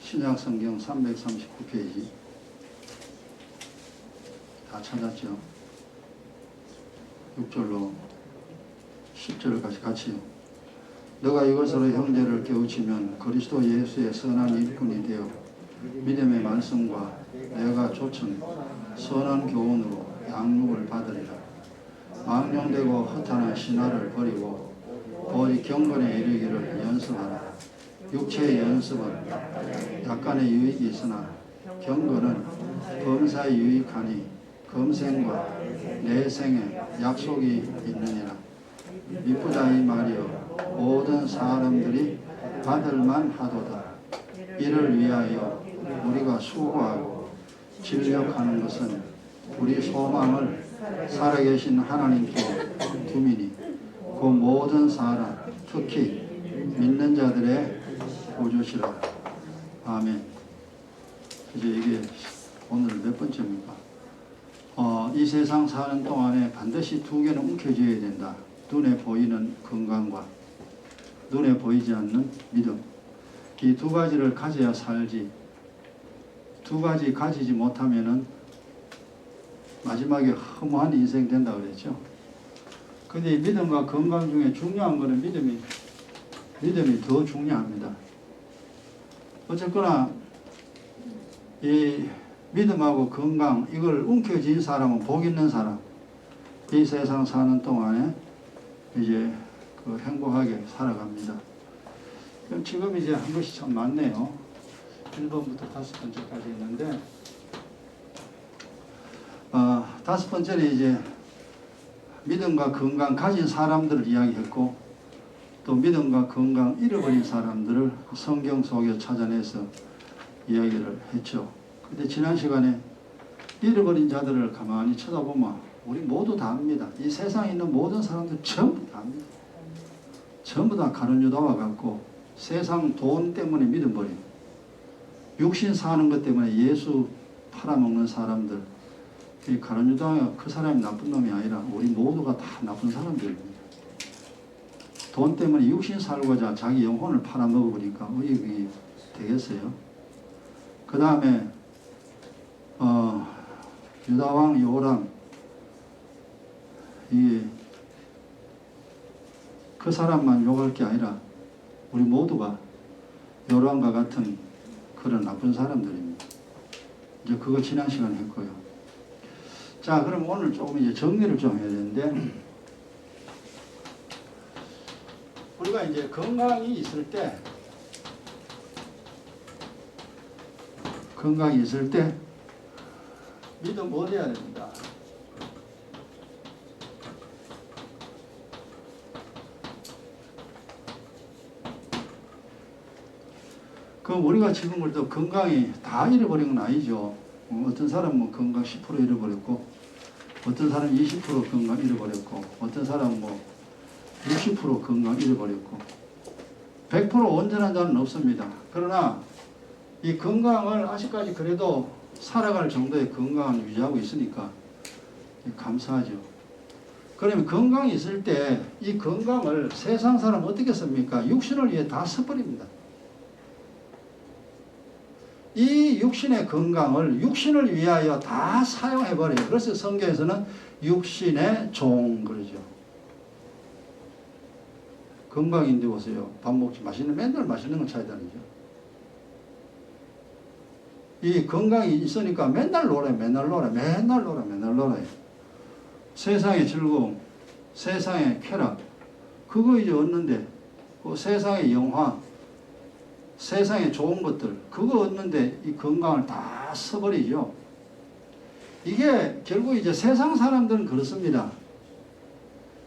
신약성경 339페이지 다 찾았죠? 6절로 10절까지 같이요. 너가 이것으로 형제를 깨우치면 그리스도 예수의 선한 일꾼이 되어 믿음의 말씀과 내가 조천 선한 교훈으로 양육을 받으리라. 망령되고 허탄한 신화를 버리고 오직 경건에 이르기를 연습하라. 육체의 연습은 약간의 유익이 있으나 경건은 범사에 유익하니 검생과 내생에 약속이 있느니라. 미쁘다 이 말이여 모든 사람들이 받을만 하도다. 이를 위하여 우리가 수고하고 진력하는 것은 우리 소망을 살아계신 하나님께 두미니 그 모든 사람 특히 믿는 자들의 보조시라. 아멘. 이제 이게 오늘 몇 번째입니까? 이 세상 사는 동안에 반드시 두 개는 움켜쥐어야 된다. 눈에 보이는 건강과 눈에 보이지 않는 믿음. 이 두 가지를 가져야 살지. 두 가지 가지지 못하면은 마지막에 허무한 인생 된다 그랬죠. 근데 이 믿음과 건강 중에 중요한 거는 믿음이 더 중요합니다. 어쨌거나 이 믿음하고 건강 이걸 움켜쥔 사람은 복 있는 사람. 이 세상 사는 동안에 이제 그 행복하게 살아갑니다. 그럼 지금 이제 한 것이 참 많네요. 1번부터 5번째까지 있는데 5번째는 이제 믿음과 건강 가진 사람들을 이야기했고 또 믿음과 건강 잃어버린 사람들을 성경 속에 찾아내서 이야기를 했죠. 근데 지난 시간에 잃어버린 자들을 가만히 쳐다보면 우리 모두 다 압니다. 이 세상에 있는 모든 사람들 전부 다 압니다. 전부 다 가룟 유다와 같고 세상 돈 때문에 믿음 버린 육신 사는 것 때문에 예수 팔아먹는 사람들 이 가룟 유다가 그 사람이 나쁜 놈이 아니라 우리 모두가 다 나쁜 사람들입니다. 돈 때문에 육신 살고자 자기 영혼을 팔아먹어버리니까 의익이 되겠어요. 그 다음에 유다왕 요람 이게 그 사람만 욕할 게 아니라 우리 모두가 요람과 같은 그런 나쁜 사람들입니다. 이제 그거 지난 시간에 했고요. 자, 그럼 오늘 조금 이제 정리를 좀 해야 되는데 우리가 이제 건강이 있을 때 믿음 뭐 해야 됩니다. 그럼 우리가 지금 그래도 건강이 다 잃어버린 건 아니죠. 어떤 사람은 건강 10% 잃어버렸고 어떤 사람은 20% 건강 잃어버렸고 어떤 사람은 60% 건강 잃어버렸고 100% 온전한 자는 없습니다. 그러나 이 건강을 아직까지 그래도 살아갈 정도의 건강을 유지하고 있으니까 감사하죠. 그러면 건강이 있을 때 이 건강을 세상 사람 어떻게 씁니까? 육신을 위해 다 써버립니다. 이 육신의 건강을 육신을 위하여 다 사용해버려요. 그래서 성경에서는 육신의 종 그러죠. 건강인데 보세요. 밥 먹지 맨날 맛있는 거 찾아야 다니죠. 이 건강이 있으니까 맨날 놀아요. 세상의 즐거움, 세상의 쾌락, 그거 이제 얻는데, 그 세상의 영화, 세상의 좋은 것들, 그거 얻는데 이 건강을 다 써버리죠. 이게 결국 이제 세상 사람들은 그렇습니다.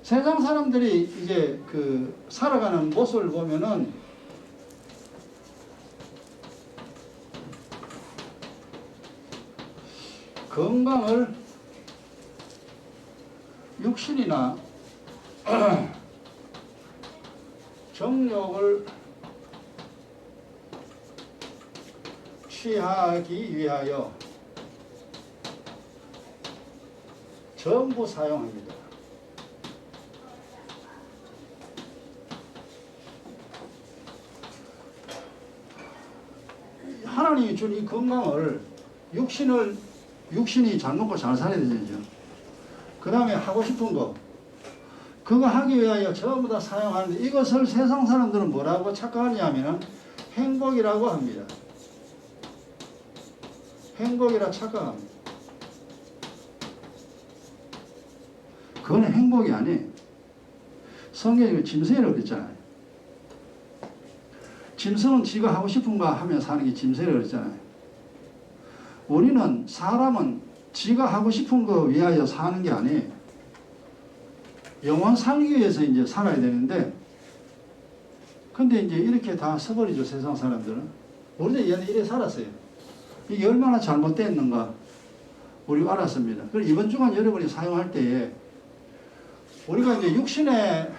세상 사람들이 이제 그 살아가는 모습을 보면은 건강을 육신이나 정욕을 취하기 위하여 전부 사용합니다. 하나님이 준 이 건강을 육신이 잘 먹고 잘 살아야 되죠. 그 다음에 하고 싶은 거 그거 하기 위하여 전부 다 사용하는데 이것을 세상 사람들은 뭐라고 착각하냐면은 행복이라고 합니다. 행복이라 착각합니다. 그건 행복이 아니에요. 성경에 짐승이라고 그랬잖아요. 짐승은 지가 하고 싶은 거 하며 사는 게 짐승이라고 그랬잖아요. 우리는 사람은 지가 하고 싶은 거 위하여 사는 게 아니에요. 영원 살기 위해서 이제 살아야 되는데, 근데 이제 이렇게 다 써버리죠, 세상 사람들은. 우리도 옛날에 이래 살았어요. 이게 얼마나 잘못됐는가, 우리가 알았습니다. 그래서 이번 주간 여러분이 사용할 때에, 우리가 이제 육신의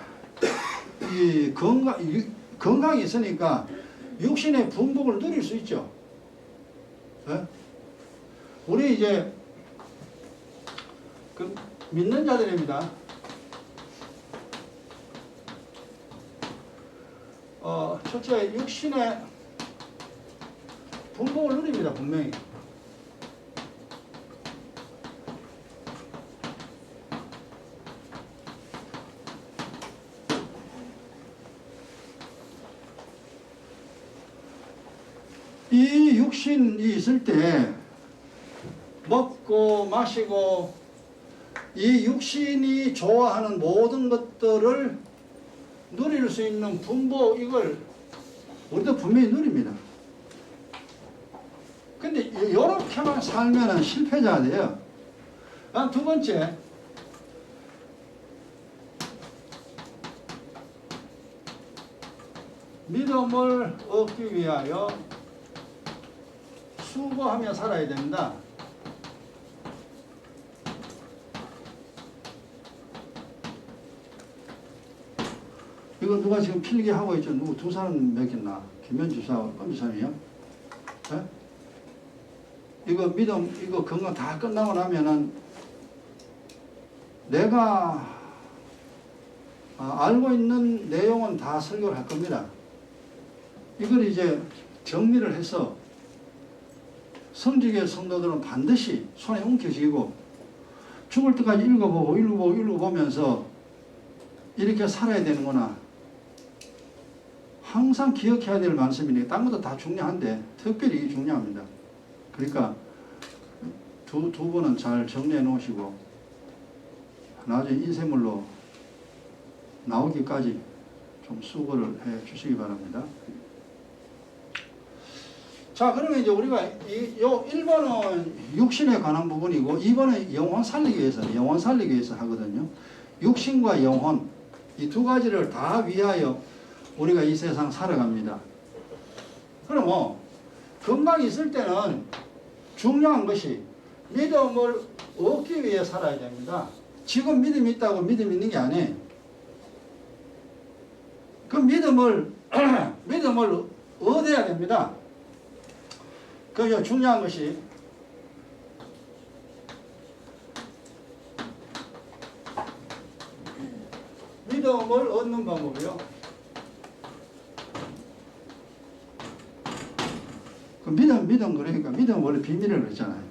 이 건강이 있으니까 육신의 분복을 누릴 수 있죠. 네? 우리 이제 그 믿는 자들입니다. 첫째 육신의 분복을 누립니다. 분명히. 이 육신이 있을 때 먹고 마시고 이 육신이 좋아하는 모든 것들을 누릴 수 있는 분복, 이걸 우리도 분명히 누립니다. 근데 이렇게만 살면은 실패자가 돼요. 두 번째, 믿음을 얻기 위하여 수고하며 살아야 된다. 이거 누가 지금 필기하고 있죠? 누구 두 사람 몇겠나? 김현주 사하고 엄지사이요? 네? 이거 믿음, 이거 건강 다 끝나고 나면은 내가 알고 있는 내용은 다 설교를 할 겁니다. 이걸 이제 정리를 해서 성직의 성도들은 반드시 손에 움켜쥐고 죽을 때까지 읽어보면서 이렇게 살아야 되는구나. 항상 기억해야 될 말씀이니까 딴 것도 다 중요한데 특별히 이게 중요합니다. 그러니까 두 분은 잘 정리해 놓으시고 나중에 인쇄물로 나오기까지 좀 수고를 해 주시기 바랍니다. 자, 그러면 이제 우리가 요 1번은 육신에 관한 부분이고 2번은 영혼 살리기 위해서 하거든요. 육신과 영혼 이 두 가지를 다 위하여 우리가 이 세상 살아갑니다. 그럼 건강이 있을 때는 중요한 것이 믿음을 얻기 위해 살아야 됩니다. 지금 믿음이 있다고 믿음 있는 게 아니에요. 그 믿음을 얻어야 됩니다. 그 중요한 것이 믿음을 얻는 방법이요. 그 믿음 그러니까 믿음은 원래 비밀이라고 그랬잖아요.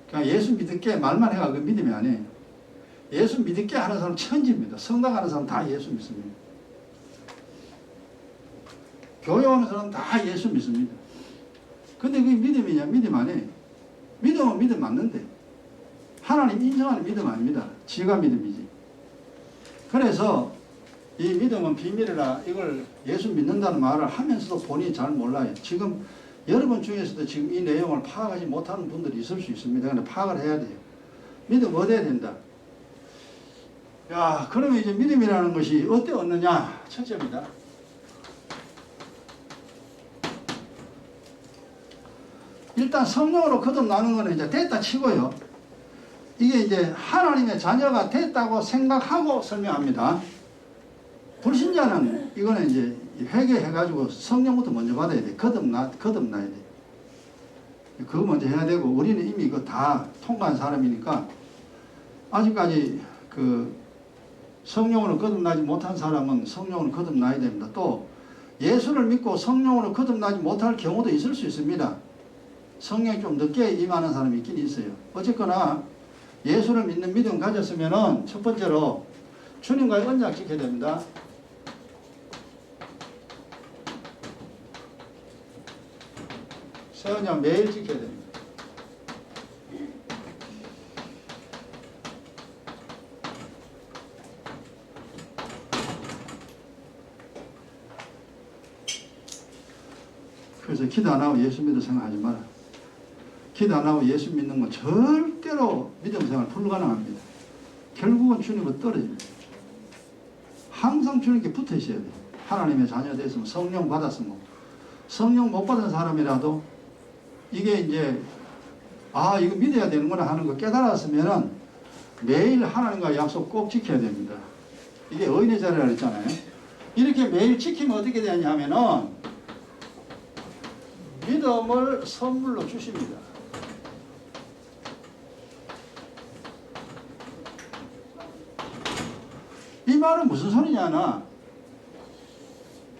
그냥 예수 믿을게 말만 해가 그 믿음이 아니에요. 예수 믿을게 하는 사람 천지입니다. 성당 가는 사람 다 예수 믿습니다. 교회 오는 사람 다 예수 믿습니다. 근데 그게 믿음이냐? 믿음 아니에요. 믿음은 믿음 맞는데 하나님 인정하는 믿음 아닙니다. 지가 믿음이지. 그래서 이 믿음은 비밀이라 이걸 예수 믿는다는 말을 하면서도 본인이 잘 몰라요. 지금 여러분 중에서도 지금 이 내용을 파악하지 못하는 분들이 있을 수 있습니다. 근데 파악을 해야 돼요. 믿음 얻어야 된다. 야, 그러면 이제 믿음이라는 것이 어때 얻느냐? 첫째입니다. 일단 성령으로 거듭나는 거는 이제 됐다 치고요. 이게 이제 하나님의 자녀가 됐다고 생각하고 설명합니다. 불신자는 이거는 이제 회개해가지고 성령부터 먼저 받아야 돼. 거듭나야 돼. 그거 먼저 해야 되고, 우리는 이미 이거 다 통과한 사람이니까 아직까지 그 성령으로 거듭나지 못한 사람은 성령으로 거듭나야 됩니다. 또 예수를 믿고 성령으로 거듭나지 못할 경우도 있을 수 있습니다. 성령이 좀 늦게 임하는 사람이 있긴 있어요. 어쨌거나 예수를 믿는 믿음 가졌으면은 첫 번째로 주님과의 언약 지켜야 됩니다. 새 언약 매일 지켜야 됩니다. 그래서 기도 안 하고 예수 믿을 생각하지 마라. 기도 안 하고 예수 믿는 건 절대로 믿음 생활 불가능합니다. 결국은 주님과 떨어집니다. 항상 주님께 붙어 있어야 돼요. 하나님의 자녀 됐으면, 성령 받았으면. 성령 못 받은 사람이라도 이게 이제 이거 믿어야 되는구나 하는 거 깨달았으면은 매일 하나님과 약속 꼭 지켜야 됩니다. 이게 의인의 자리라고 했잖아요. 이렇게 매일 지키면 어떻게 되냐면은 믿음을 선물로 주십니다. 이 말은 무슨 소리냐나,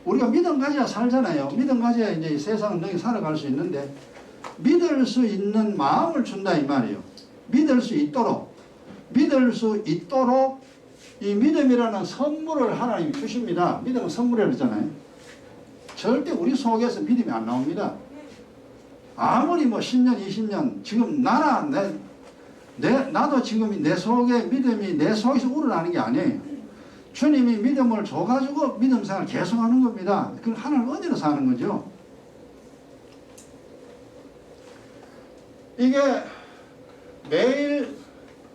우리가 믿음 가져야 살잖아요. 믿음 가져야 이제 세상을 능히 살아갈 수 있는데, 믿을 수 있는 마음을 준다 이 말이에요. 믿을 수 있도록 이 믿음이라는 선물을 하나님이 주십니다. 믿음은 선물이라고 했잖아요. 절대 우리 속에서 믿음이 안 나옵니다. 아무리 뭐 10년 20년 지금 나도 지금 내 속에 믿음이 내 속에서 우러나는 게 아니에요. 주님이 믿음을 줘가지고 믿음 생활을 계속하는 겁니다. 그건 하나님 은혜로 사는 거죠. 이게 매일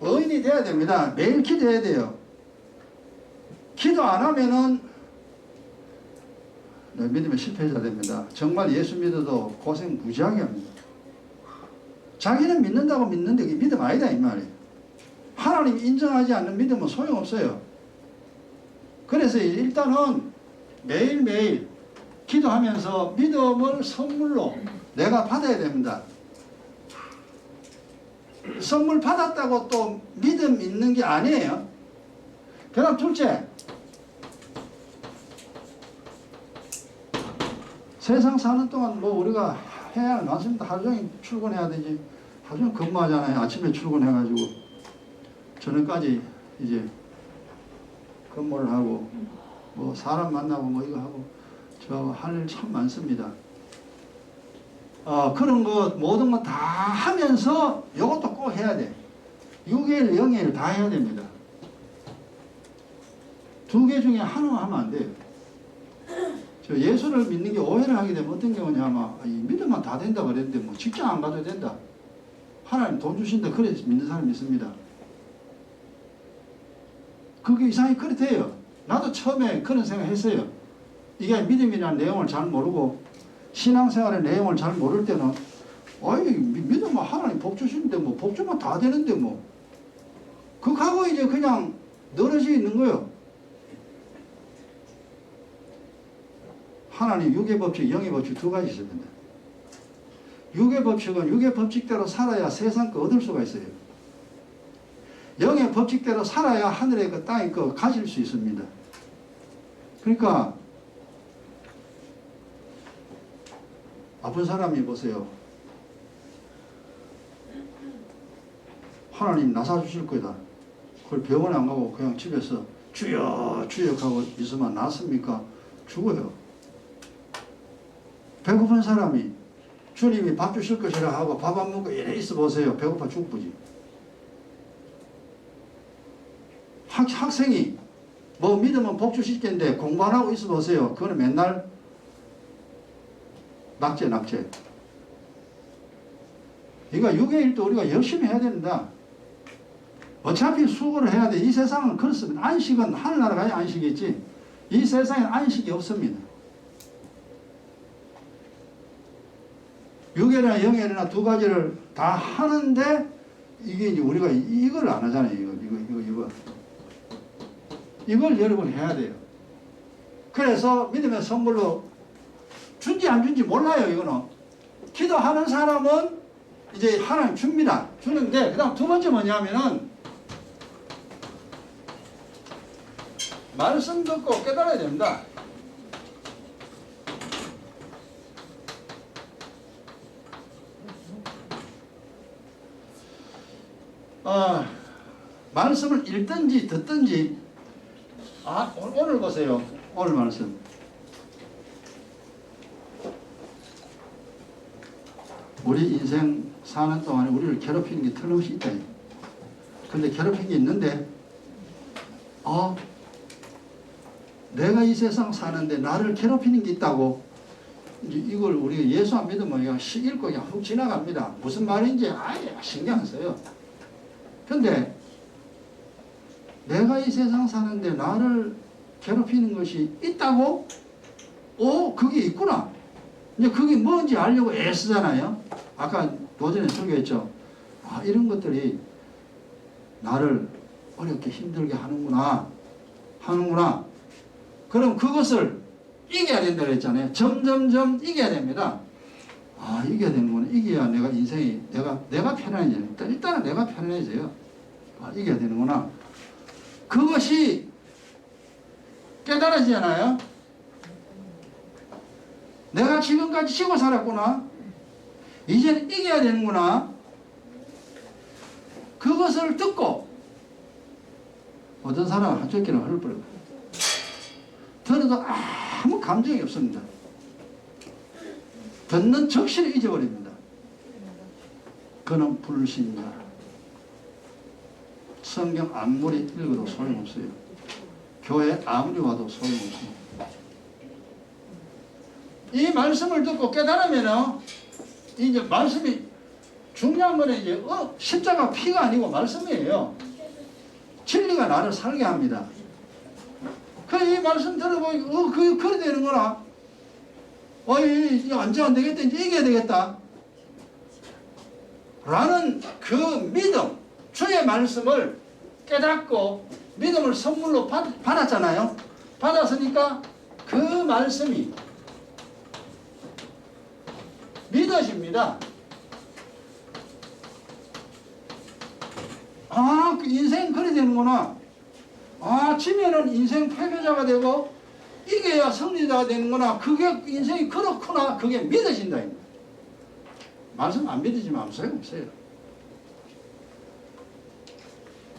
의인이 돼야 됩니다. 매일 기도해야 돼요. 기도 안 하면은 믿음의 실패자 됩니다. 정말 예수 믿어도 고생 무지하게 합니다. 자기는 믿는다고 믿는데 그게 믿음 아니다 이 말이에요. 하나님 인정하지 않는 믿음은 소용없어요. 그래서 일단은 매일매일 기도하면서 믿음을 선물로 내가 받아야 됩니다. 선물 받았다고 또 믿음 있는 게 아니에요. 그 다음 둘째, 세상 사는 동안 뭐 우리가 해야 할 많습니다. 하루 종일 출근해야 되지. 하루 종일 근무하잖아요. 아침에 출근해가지고 저녁까지 이제 근무를 하고 뭐 사람 만나고 뭐 이거 하고 저 할 일 참 많습니다. 그런 거 모든 거 다 하면서 이것도 꼭 해야 돼. 6일, 0일 다 해야 됩니다. 2개 중에 하나 하면 안 돼요. 저 예수를 믿는 게 오해를 하게 되면 어떤 경우냐면 믿으면 다 된다 그랬는데 뭐 직장 안 가도 된다. 하나님 돈 주신다 그래 믿는 사람이 있습니다. 그게 이상하게 그렇대요. 나도 처음에 그런 생각 했어요. 이게 믿음이라는 내용을 잘 모르고 신앙생활의 내용을 잘 모를 때는 믿으면 하나님 복 주시는데 뭐 복 주면 다 되는데 뭐 그하고 이제 그냥 늘어져 있는 거예요. 하나님 육의 법칙, 영의 법칙 두 가지 있습니다. 육의 법칙은 육의 법칙대로 살아야 세상 거 얻을 수가 있어요. 영의 법칙대로 살아야 하늘의 그 땅의 거 가질 수 있습니다. 그러니까 아픈 사람이 보세요. 하나님 나사 주실 거다. 그걸 병원에 안 가고 그냥 집에서 주여 주여 하고 있으면 낫습니까? 죽어요. 배고픈 사람이 주님이 밥 주실 것이라 하고 밥 안 먹고 이래 있어 보세요. 배고파 죽부지. 학생이 뭐 믿으면 복 주실 텐데 공부 안 하고 있어 보세요. 그거는 맨날 낙제. 그러니까 6의 일도 우리가 열심히 해야 된다. 어차피 수고를 해야 돼. 이 세상은 그렇습니다. 안식은 하늘나라 가야 안식이 있지. 이 세상에는 안식이 없습니다. 6일이나 0일이나 두 가지를 다 하는데 이게 이제 우리가 이걸 안 하잖아요. 이걸 여러분 해야 돼요. 그래서 믿음의 선물로 준지 안 준지 몰라요. 이거는 기도하는 사람은 이제 하나님 줍니다. 주는데 그 다음 두 번째 뭐냐면은 말씀 듣고 깨달아야 됩니다. 말씀을 읽든지 듣든지 오늘 보세요. 오늘 말씀. 우리 인생 사는 동안에 우리를 괴롭히는 게 틀림없이 있다. 근데 괴롭히는 게 있는데 내가 이 세상 사는데 나를 괴롭히는 게 있다고 이걸 우리가 예수 안 믿으면 그냥 읽고 그냥 훅 지나갑니다. 무슨 말인지 아예 신경 안 써요. 근데 내가 이 세상 사는데 나를 괴롭히는 것이 있다고? 그게 있구나. 이제 그게 뭔지 알려고 애쓰잖아요. 아까 도전에 소개했죠. 이런 것들이 나를 어렵게 힘들게 하는구나. 그럼 그것을 이겨야 된다고 했잖아요. 점점점 이겨야 됩니다. 이겨야 되는구나. 이겨야 내가 인생이 내가 편안해져요. 일단은 내가 편안해져요. 이겨야 되는구나. 그것이 깨달아지잖아요. 내가 지금까지 지고 살았구나. 이제는 이겨야 되는구나. 그것을 듣고 어떤 사람은 한쪽 귀는 흘러버려요. 들어도 아무 감정이 없습니다. 듣는 적시를 잊어버립니다. 그는 불신자. 성경 아무리 읽어도 소용없어요. 교회 아무리 와도 소용없어요. 이 말씀을 듣고 깨달으면 이제 말씀이 중요한 거는 이제 십자가 피가 아니고 말씀이에요. 진리가 나를 살게 합니다. 이 말씀 들어보니까 그래 되는구나. 이제 완전 안 되겠다. 이제 이겨야 되겠다. 라는 그 믿음, 주의 말씀을 깨닫고 믿음을 선물로 받았잖아요. 받았으니까 그 말씀이 믿어집니다. 그 인생 그래 되는구나. 지면은 인생 패배자가 되고 이겨야 승리자가 되는구나. 그게 인생이 그렇구나. 그게 믿어진다. 말씀 안 믿어지면 아무 소용없어요.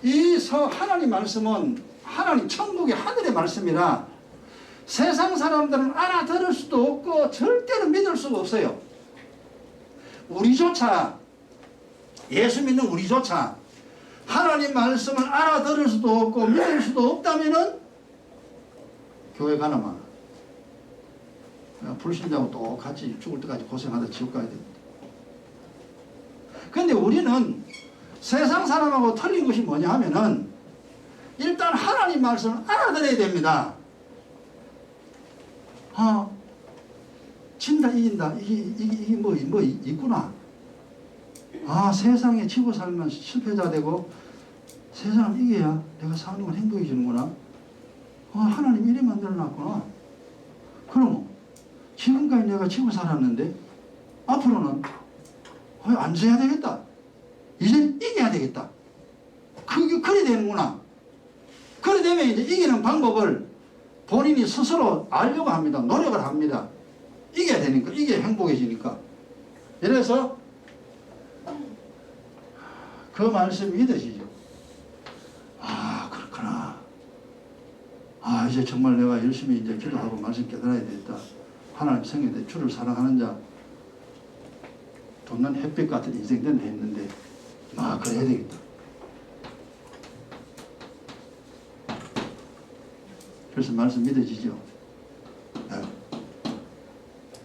이 하나님 말씀은 하나님 천국의 하늘의 말씀이라 세상 사람들은 알아들을 수도 없고 절대로 믿을 수가 없어요. 우리조차, 예수 믿는 우리조차 하나님 말씀을 알아들을 수도 없고 믿을 수도 없다면은 교회 가나 마나 불신자하고 똑같이 죽을 때까지 고생하다 지옥 가야 됩니다. 근데 우리는 세상 사람하고 틀린 것이 뭐냐 하면은 일단 하나님 말씀을 알아들어야 됩니다. 진다 이긴다 이게 뭐 있구나. 세상에 지고 살면 실패자 되고 세상을 이겨야 내가 사는 건 행복해지는구나. 하나님 이래 만들어놨구나. 그럼 지금까지 내가 지고 살았는데 앞으로는 안 져야 되겠다. 이젠 이겨야 되겠다. 그래 되는구나. 그래 되면 이제 이기는 방법을 본인이 스스로 알려고 합니다. 노력을 합니다. 이겨야 되니까, 이겨야 행복해지니까. 이래서 그 말씀이 믿어지죠. 그렇구나. 이제 정말 내가 열심히 이제 기도하고 말씀 깨달아야 되겠다. 하나님 성경에 주를 사랑하는 자, 돋는 햇빛 같은 인생 된다 했는데, 그래야 되겠다. 그래서 말씀 믿어지죠? 네.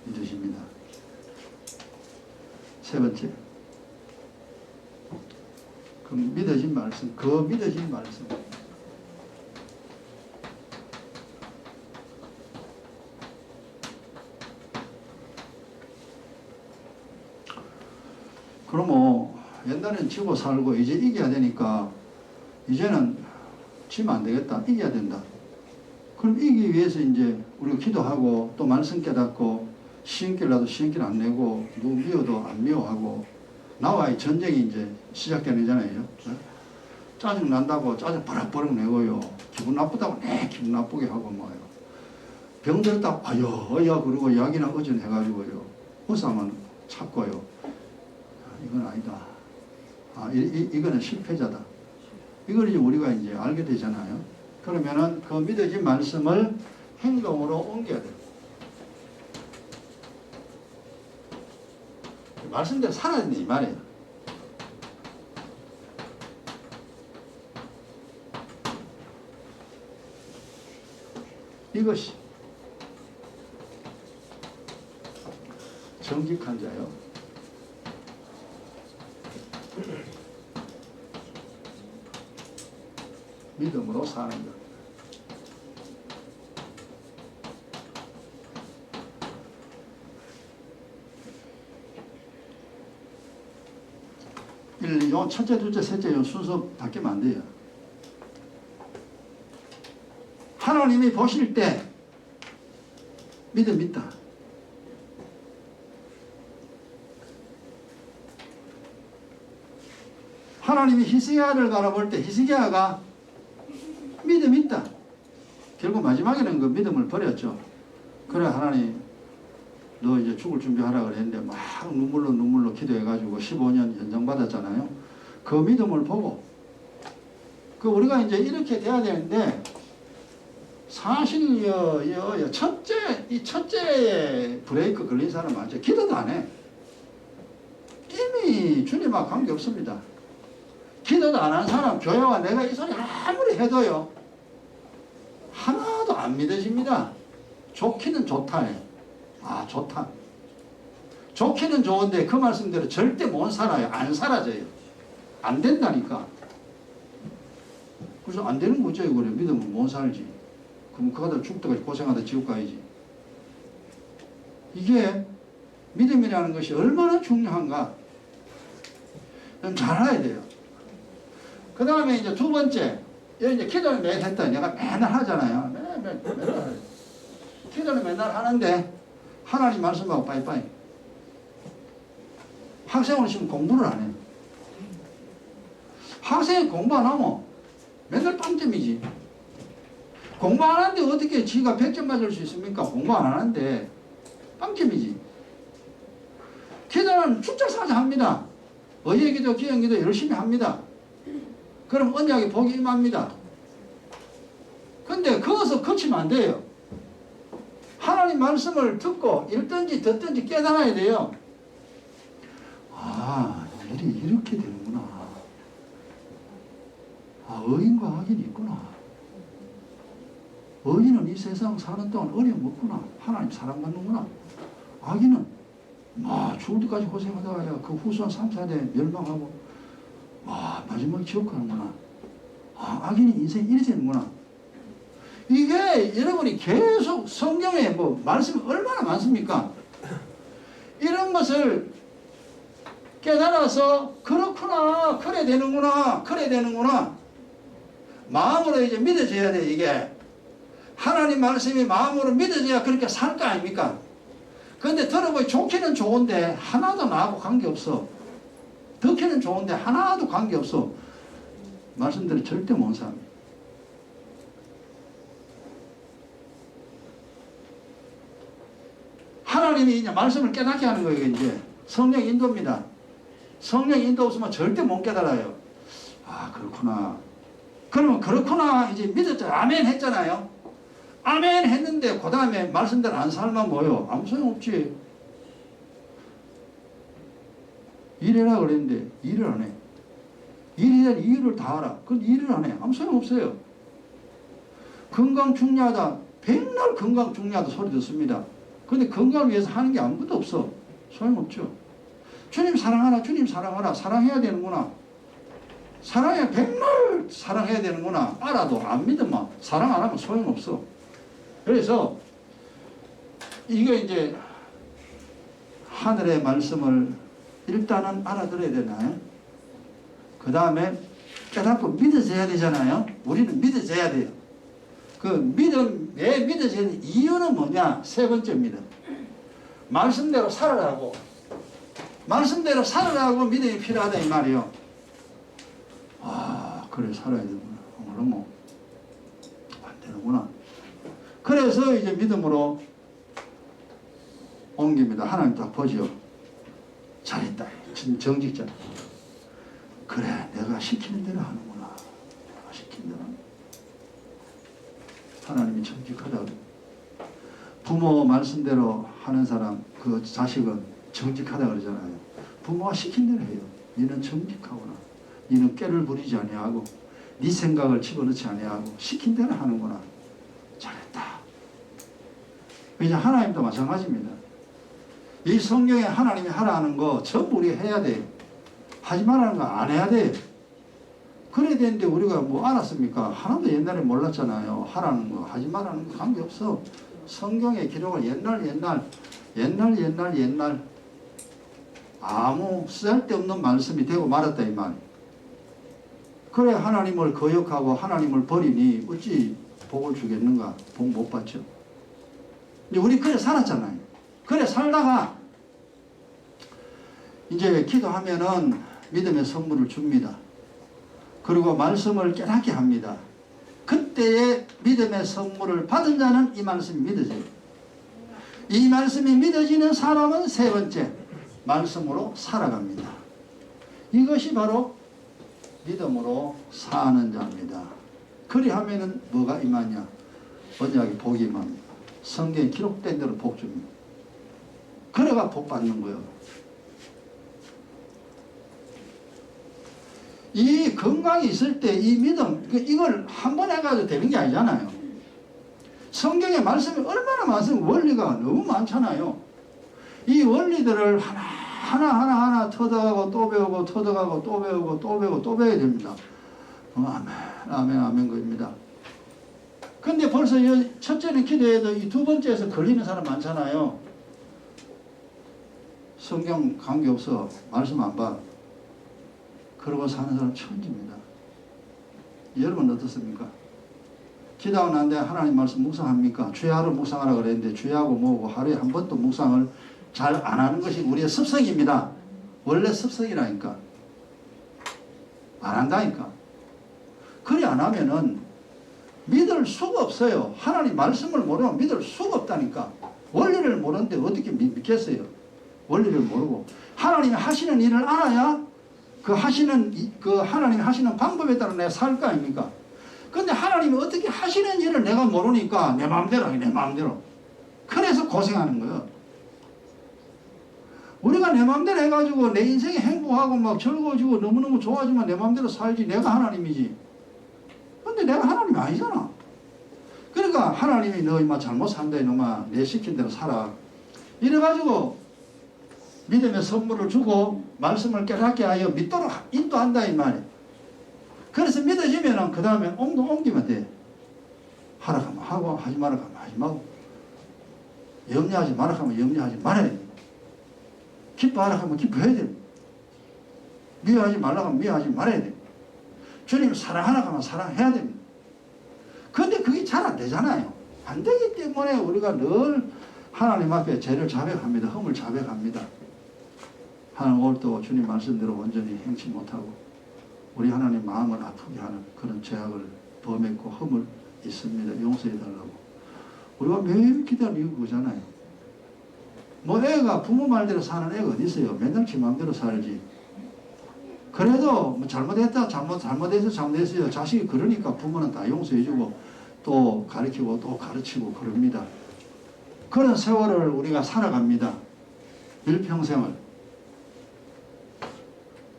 믿으십니다. 세 번째. 그 믿어진 말씀, 그럼 옛날엔 지고 살고 이제 이겨야 되니까 이제는 지면 안 되겠다. 이겨야 된다. 그럼 이기기 위해서 이제 우리가 기도하고 또 말씀 깨닫고 시험길 나도 시험길 안 내고 누구 미워도 안 미워하고 나와의 전쟁이 이제 시작되잖아요. 짜증 난다고 짜증 버럭버럭 내고요. 기분 나쁘다고 기분 나쁘게 하고 뭐요. 병 들었다고 어여 그러고 약이나 의존해가지고요. 의사만 찾고요. 이건 아니다. 이거는 실패자다. 이걸 이제 우리가 이제 알게 되잖아요. 그러면은 그 믿어진 말씀을 행동으로 옮겨야 돼요. 말씀대로 살아야 된다 이 말이에요. 이것이 정직한 자요. 믿음으로 사는 것. 요 첫째, 둘째, 셋째 요 순서 바뀌면 안 돼요. 하나님이 보실 때 믿음 있다. 하나님이 히스기야를 바라볼 때 히스기야가 믿음 있다. 결국 마지막에는 그 믿음을 버렸죠. 그래 하나님 너 이제 죽을 준비하라 그랬는데 막 눈물로 기도해가지고 15년 연장받았잖아요. 그 믿음을 보고 우리가 이제 이렇게 돼야 되는데 사실 첫째 브레이크 걸린 사람 맞죠? 기도도 안 해. 이미 주님하고 관계 없습니다. 기도도 안 한 사람 교회와 내가 이 소리 아무리 해도요 하나도 안 믿어집니다. 좋기는 좋다. 좋다. 좋기는 좋은데 그 말씀대로 절대 못 살아요. 안 사라져요. 안 된다니까. 그래서 안 되는 거죠. 그래 믿으면 못 살지. 그럼 그거다 죽다가 고생하다 지옥 가야지. 이게 믿음이라는 것이 얼마나 중요한가 좀 잘 알아야 돼요. 그 다음에 이제 두 번째, 이제 기도를 매일 했다. 내가 맨날 하잖아요. 맨날 기도를 맨날 하는데 하나님 말씀하고 빠이빠이. 학생은 지금 공부를 안 해요. 학생이 공부 안 하면 맨날 빵점이지. 공부 안 하는데 어떻게 지가 100점 맞을 수 있습니까? 공부 안 하는데 빵점이지. 기도는 축적사자 합니다. 의예기도 기형기도 열심히 합니다. 그럼 언약의 복이 임합니다. 근데 거기서 그치면 안 돼요. 하나님 말씀을 듣고 읽든지 듣든지 깨달아야 돼요. 일이 이렇게 되는구나. 의인과 악인이 있구나. 의인은 이 세상 사는 동안 어려움 없구나. 하나님 사랑받는구나. 악인은 죽을 때까지 고생하다가 그 후손 3, 4대 멸망하고 마지막에 지옥 가는구나. 악인이 인생이 이리 되는구나. 이게 여러분이 계속 성경에 말씀이 얼마나 많습니까? 이런 것을 깨달아서 그렇구나, 그래 되는구나 마음으로 이제 믿어져야 돼. 이게 하나님 말씀이 마음으로 믿어져야 그렇게 살 거 아닙니까? 근데 들어보니 좋기는 좋은데 하나도 나하고 관계없어. 듣기는 좋은데 하나도 관계없어. 말씀대로 절대 못 삽니다. 하나님이 이제 말씀을 깨닫게 하는 거예요. 이제 성령 인도입니다. 성령 인도 없으면 절대 못 깨달아요. 그렇구나. 그러면 그렇구나 이제 믿었죠. 아멘 했잖아요. 아멘 했는데 그 다음에 말씀대로 안 살면 뭐요? 아무 소용없지. 일해라 그랬는데 일을 안 해. 일에 대한 이유를 다 알아. 그건 일을 안 해. 아무 소용없어요. 건강 중요하다. 백날 건강 중요하다 소리 듣습니다. 근데 건강을 위해서 하는 게 아무것도 없어. 소용없죠. 주님 사랑하라. 주님 사랑하라. 사랑해야 되는구나. 사랑해. 백날 사랑해야 되는구나. 알아도 안 믿으면 사랑 안 하면 소용없어. 그래서 이거 이제 하늘의 말씀을 일단은 알아들어야 되나요? 그 다음에 깨닫고 믿어져야 되잖아요. 우리는 믿어져야 돼요. 왜 믿어지는 이유는 뭐냐? 세 번째입니다. 말씀대로 살아라고. 말씀대로 살아라고 믿음이 필요하다 이 말이요. 그래 살아야 되구나. 그러면 안 되는구나. 그래서 이제 믿음으로 옮깁니다. 하나님 딱 보죠. 잘했다. 정직자. 그래, 내가 시키는 대로 하는구나. 내가 시키는 대로 하나님이 정직하다고. 부모 말씀대로 하는 사람, 그 자식은 정직하다 그러잖아요. 부모가 시킨 대로 해요. 너는 정직하구나. 너는 꾀를 부리지 아니하고 네 생각을 집어넣지 아니하고 시킨 대로 하는구나. 잘했다. 이제 하나님도 마찬가지입니다. 이 성경에 하나님이 하라는 거 전부 우리가 해야 돼요. 하지 말라는 거 안 해야 돼요. 그래야 되는데 우리가 뭐 알았습니까? 하나도 옛날에 몰랐잖아요. 하라는 거 하지 말라는 거 관계없어. 성경의 기록을 옛날 아무 쓸데없는 말씀이 되고 말았다 이 말. 그래 하나님을 거역하고 하나님을 버리니 어찌 복을 주겠는가? 복 못 받죠. 이제 우리 그래 살았잖아요. 그래 살다가 이제 기도하면은 믿음의 선물을 줍니다. 그리고 말씀을 깨닫게 합니다. 그때의 믿음의 선물을 받은 자는 이 말씀이 믿어져요. 이 말씀이 믿어지는 사람은 세 번째 말씀으로 살아갑니다. 이것이 바로 믿음으로 사는 자입니다. 그리하면은 뭐가 임하냐? 언약이 복이 임합니다. 성경에 기록된 대로 복 줍니다. 그래가 복 받는 거예요. 이 건강이 있을 때 이 믿음, 이걸 한 번 해가지고 되는 게 아니잖아요. 성경의 말씀이 얼마나 많습니까? 원리가 너무 많잖아요. 이 원리들을 하나 터득하고 또 배우고 터득하고 또 배우고 또 배우고 또 배워야 됩니다. 아멘 겁니다. 근데 벌써 첫째는 기도해도 이 두 번째에서 걸리는 사람 많잖아요. 성경 관계없어. 말씀 안 봐. 그러고 사는 사람 천지입니다. 여러분 어떻습니까? 기도하고 난 뒤에 하나님 말씀 묵상합니까? 주야로 묵상하라 그랬는데 주야하고 뭐고 하루에 한 번도 묵상을 잘 안 하는 것이 우리의 습성입니다. 원래 습성이라니까. 안 한다니까. 그리 안 하면은 믿을 수가 없어요. 하나님 말씀을 모르면 믿을 수가 없다니까. 원리를 모르는데 어떻게 믿겠어요? 원리를 모르고 하나님이 하시는 일을 알아야 그 하나님이 하시는 방법에 따라 내가 살 거 아닙니까? 근데 하나님이 어떻게 하시는 일을 내가 모르니까 내 마음대로. 그래서 고생하는 거예요. 우리가 내 마음대로 해가지고 내 인생이 행복하고 막 즐거워지고 너무너무 좋아지면 내 마음대로 살지. 내가 하나님이지. 근데 내가 하나님이 아니잖아. 그러니까 하나님이 너 임마 잘못 산다 이놈아. 내 시킨 대로 살아. 이래가지고 믿음의 선물을 주고 말씀을 깨닫게 하여 믿도록 인도한다 이 말이에요. 그래서 믿어지면은 그 다음에 옮기면 돼. 하라 하면 하고 하지 마라 하면 하지 말고 염려하지 마라 하면 염려하지 말아야 돼. 기뻐하라 하면 기뻐해야 돼. 미워하지 말라 하면 미워하지 말아야 돼. 주님 사랑하라 하면 사랑해야 됩니다. 그런데 그게 잘 안 되잖아요. 안 되기 때문에 우리가 늘 하나님 앞에 죄를 자백합니다. 흠을 자백합니다. 하나님 오늘도 주님 말씀대로 온전히 행치 못하고 우리 하나님 마음을 아프게 하는 그런 죄악을 범했고 흠을 있습니다. 용서해 달라고. 우리가 매일 기다리는 거잖아요. 뭐 애가 부모 말대로 사는 애가 어디 있어요? 맨날 지 마음대로 살지. 그래도 뭐 잘못했어요. 자식이 그러니까 부모는 다 용서해주고 또 가르치고 또 가르치고 그럽니다. 그런 세월을 우리가 살아갑니다. 일평생을.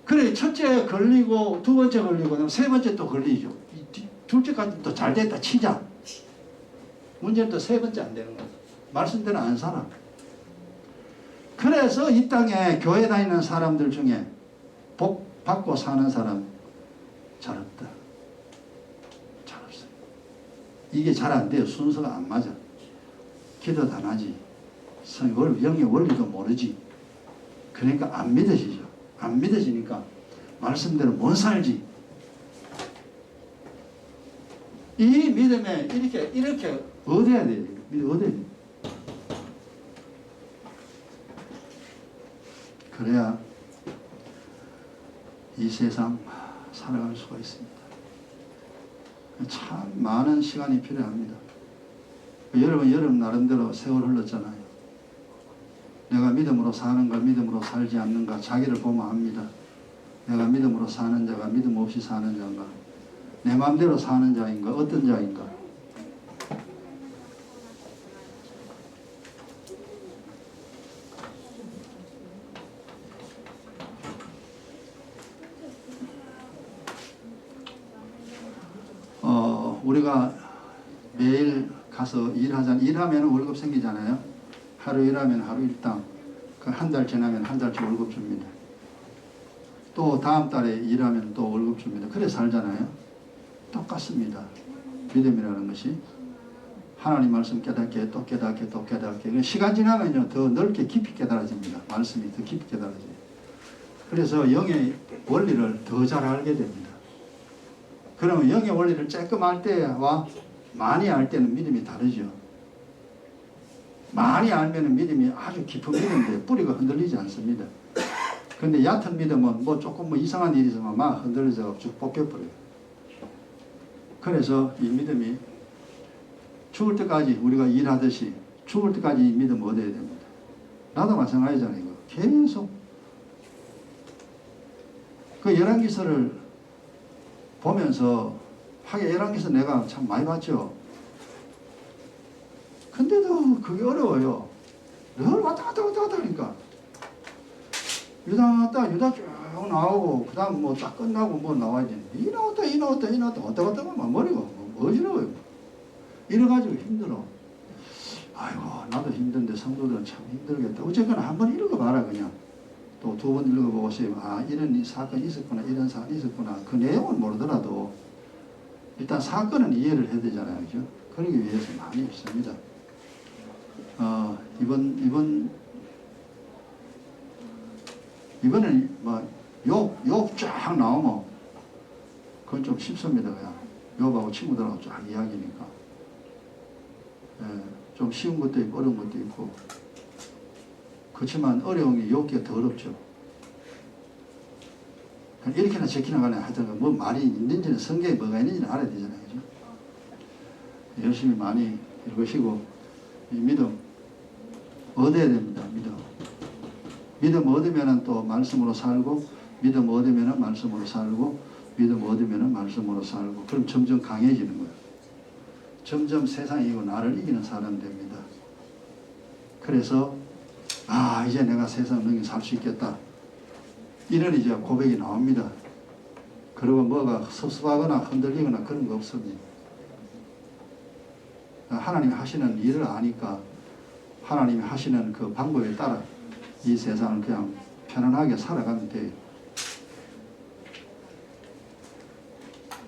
그래 첫째 걸리고 두 번째 걸리고 세 번째 또 걸리죠. 둘째까지 또 잘 됐다 치자. 문제는 또 세 번째 안 되는 거야. 말씀대로 안 살아. 그래서 이 땅에 교회 다니는 사람들 중에 복 받고 사는 사람 잘 없다. 잘 없어요. 이게 잘 안 돼요. 순서가 안 맞아. 기도도 안 하지. 영의 원리도 모르지. 그러니까 안 믿어지죠. 안 믿어지니까 말씀대로 못 살지. 이 믿음에 이렇게 얻어야 돼요. 얻어야 돼요. 그래야 이 세상 살아갈 수가 있습니다. 참 많은 시간이 필요합니다. 여러분 나름대로 세월 흘렀잖아요. 내가 믿음으로 사는가 믿음으로 살지 않는가 자기를 보면 압니다. 내가 믿음으로 사는 자가 믿음 없이 사는 자인가? 내 마음대로 사는 자인가? 어떤 자인가? 우리가 매일 가서 일하면 월급 생기잖아요. 하루 일하면 하루 일당. 한 달 지나면 한 달치 월급 줍니다. 또 다음 달에 일하면 또 월급 줍니다. 그래 살잖아요. 똑같습니다. 믿음이라는 것이 하나님 말씀 깨닫게 또 깨닫게 또 깨닫게 시간 지나면요 더 넓게 깊이 깨달아집니다. 말씀이 더 깊이 깨달아져요. 그래서 영의 원리를 더 잘 알게 됩니다. 그러면 영의 원리를 조금 알 때와 많이 알 때는 믿음이 다르죠. 많이 알면 믿음이 아주 깊은 믿음인데 뿌리가 흔들리지 않습니다. 근데 얕은 믿음은 뭐 조금 뭐 이상한 일이 있으면 막 흔들려서 쭉 뽑혀버려요. 그래서 이 믿음이 죽을 때까지 우리가 일하듯이 죽을 때까지 이 믿음 얻어야 됩니다. 나도 마찬가지잖아요. 이거 계속 그 열왕기서를 보면서 하게 열왕기서 내가 참 많이 봤죠. 근데도 그게 어려워요. 늘 왔다 갔다 하니까 유다 쭉 나오고 그 다음 뭐 딱 끝나고 뭐 나와야 되는데 이 나왔다 왔다 갔다 하면 머리가 뭐 어지러워요. 이래가지고 힘들어. 아이고 나도 힘든데 성도들은 참 힘들겠다. 어쨌거나 한번 읽어봐라 그냥. 또 두 번 읽어보고 아 이런 사건이 있었구나 이런 사건이 있었구나. 그 내용은 모르더라도 일단 사건은 이해를 해야 되잖아요. 그죠? 그러기 위해서 많이 있습니다. 이번엔 뭐 욕 쫙 나오면 그건 좀 쉽습니다. 그냥 욕하고 친구들하고 쫙 이야기니까. 예, 좀 쉬운 것도 있고 어려운 것도 있고 그렇지만 어려운 게 욕기가 더 어렵죠. 이렇게나 저렇게나 간에 하여튼 뭐 말이 있는지는 성경에 뭐가 있는지는 알아야 되잖아요. 그죠? 열심히 많이 읽으시고 이 믿음 얻어야 됩니다. 믿음 얻으면 또 말씀으로 살고 믿음 얻으면 말씀으로 살고 믿음 얻으면 말씀으로 살고 그럼 점점 강해지는 거예요. 점점 세상이 이고 나를 이기는 사람 됩니다. 그래서 아 이제 내가 세상 능히 살 수 있겠다. 이런 이제 고백이 나옵니다. 그리고 뭐가 섭섭하거나 흔들리거나 그런 거 없습니다. 하나님이 하시는 일을 아니까 하나님이 하시는 그 방법에 따라 이 세상을 그냥 편안하게 살아가면 돼요.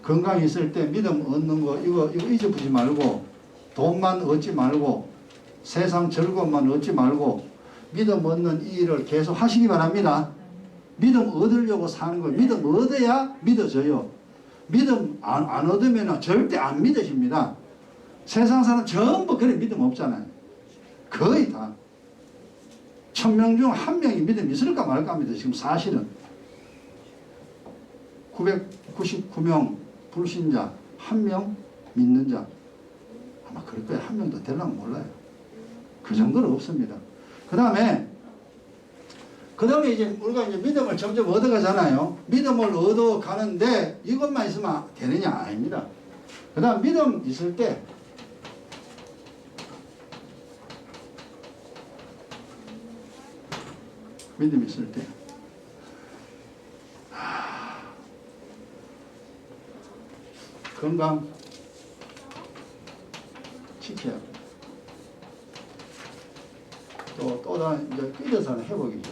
건강이 있을 때 믿음 얻는 거 이거 잊어보지 말고 돈만 얻지 말고 세상 즐거움만 얻지 말고 믿음 얻는 이 일을 계속 하시기 바랍니다. 믿음 얻으려고 사는 거예요. 믿음 얻어야 믿어져요. 믿음 안 얻으면 절대 안 믿어집니다. 세상 사람 전부 그래 믿음 없잖아요. 거의 다. 1000명 중 1명이 믿음이 있을까 말까 합니다. 지금 사실은 999명 불신자 1명 믿는 자 아마 그럴 거예요. 1명도 되려면 몰라요. 그 정도는 없습니다. 그 다음에 이제 우리가 이제 믿음을 점점 얻어가잖아요. 믿음을 얻어가는데 이것만 있으면 되느냐? 아닙니다. 그 다음 믿음 있을 때 믿음 있을 때 건강 지켜야 합니다. 또 다른 이제 끌려서는 회복이죠.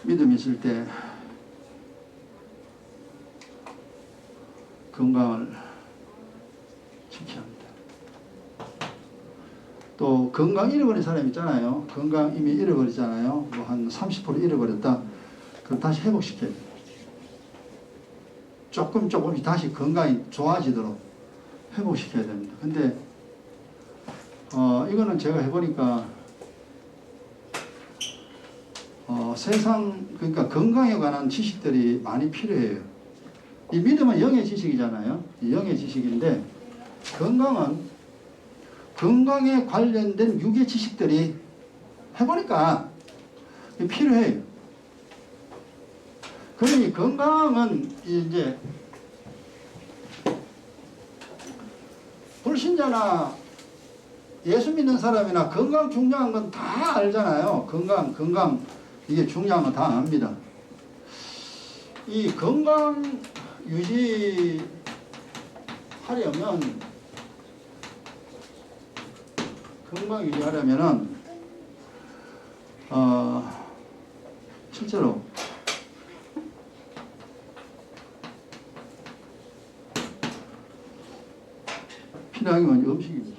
믿음 있을 때 건강을 지켜야 합니다. 또 건강 잃어버린 사람 있잖아요. 건강 이미 잃어버리잖아요. 뭐 한 30% 잃어버렸다. 그럼 다시 회복시켜야 돼요. 조금씩 다시 건강이 좋아지도록 회복시켜야 됩니다. 근데 이거는 제가 해보니까 세상 그러니까 건강에 관한 지식들이 많이 필요해요. 이 믿음은 영의 지식이잖아요. 이 영의 지식인데 건강은 건강에 관련된 유기 지식들이 해보니까 필요해요. 그러니 건강은 이제 불신자나 예수 믿는 사람이나 건강 중요한 건 다 알잖아요. 건강 이게 중요한 건 다 압니다. 이 건강 유지하려면은 실제로 필요한 건 음식입니다.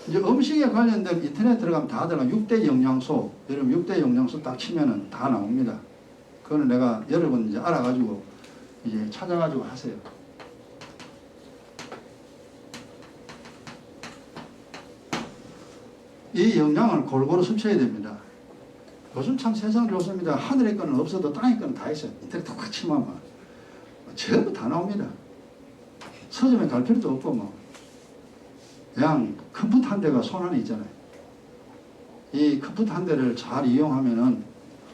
이제 음식에 관련된 인터넷 들어가면 다 들어가. 6대 영양소, 여러분 6대 영양소 딱 치면은 다 나옵니다. 그거는 내가 여러분 이제 알아가지고 이제 찾아가지고 하세요. 이 영양을 골고루 섭취해야 됩니다. 요즘 참 세상 좋습니다. 하늘의 거는 없어도 땅의 거는 다 있어요. 인터넷 똑같이 치면 전부 다 나옵니다. 서점에 갈 필요도 없고 뭐 그냥 컴퓨터 한 대가 손 안에 있잖아요. 이 컴퓨터 한 대를 잘 이용하면은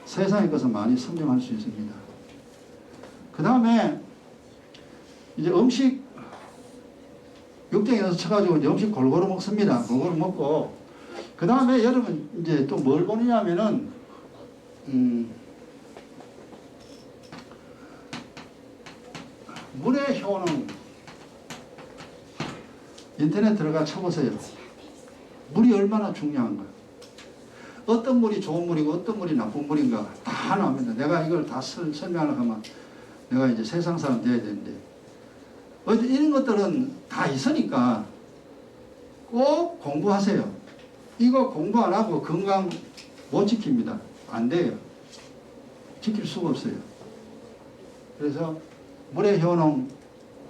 세상의 것을 많이 선점할 수 있습니다. 그 다음에 이제 음식 6대6에서 쳐가지고 이제 음식 골고루 먹습니다. 골고루 먹고 그 다음에 여러분 이제 또 뭘 보느냐면은 물의 효능 인터넷 들어가 쳐보세요. 물이 얼마나 중요한가. 어떤 물이 좋은 물이고 어떤 물이 나쁜 물인가 다 나옵니다. 내가 이걸 다 설명하려고 하면 내가 이제 세상 사람 돼야 되는데 이런 것들은 다 있으니까 꼭 공부하세요. 이거 공부 안 하고 건강 못 지킵니다. 안 돼요. 지킬 수가 없어요. 그래서 물의 효능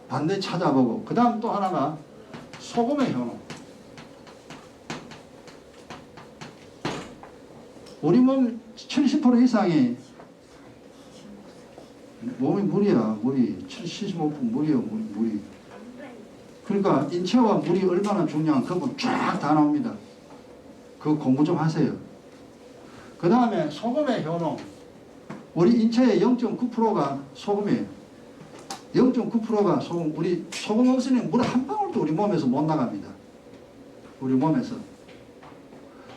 반드시 찾아보고 그 다음 또 하나가 소금의 효능. 우리 몸 70% 이상이 몸이 물이야. 물이 75% 물이야. 물이. 그러니까 인체와 물이 얼마나 중요한 그거 쫙 다 나옵니다. 그 공부 좀 하세요. 그 다음에 소금의 효능. 우리 인체의 0.9%가 소금이에요. 0.9%가 소금. 우리 소금 없으면 물 한 방울도 우리 몸에서 못 나갑니다. 우리 몸에서.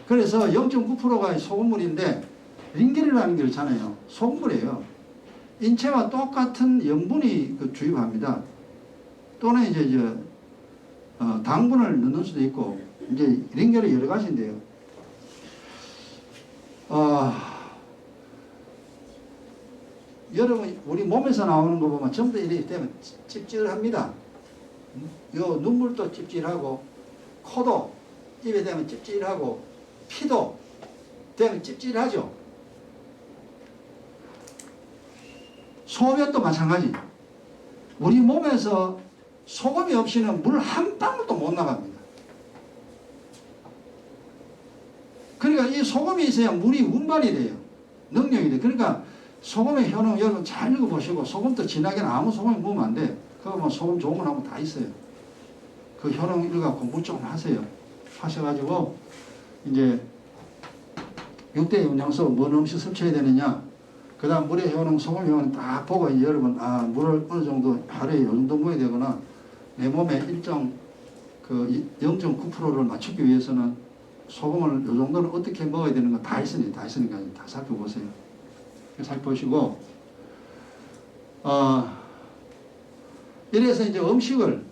그래서 0.9%가 소금물인데 링겔이라는 게 있잖아요. 소금물이에요. 인체와 똑같은 영분이 주입합니다. 또는 이제 당분을 넣는 수도 있고 이제 링겔이 여러 가지인데요. 여러분 우리 몸에서 나오는 거 보면 전부 다 이렇게 되면 찝찝합니다. 요 눈물도 찝찝하고 코도 입에 대면 찝찝하고 피도 되면 찝찝하죠. 소변도 마찬가지. 우리 몸에서 소금이 없이는 물 한 방울도 못 나갑니다. 그러니까 이 소금이 있어야 물이 운반이 돼요. 능력이 돼요. 그러니까 소금의 효능 여러분 잘 읽어보시고 소금도 진하게는 아무 소금이 먹으면 안 돼. 그거 뭐 소금 좋은 건 하면 다 있어요. 그 효능 읽어 공부 조금 하세요. 하셔가지고 이제 6대 영양소 뭔 음식 섭취해야 되느냐. 그 다음 물의 효능, 소금 효능 딱 보고 이제 여러분 물을 어느 정도 하루에 요 정도 먹어야 되거나 내 몸에 일정 그 0.9%를 맞추기 위해서는 소금을 요 정도는 어떻게 먹어야 되는 거 다 있으니까 다 살펴보세요. 살펴보시고 이래서 이제 음식을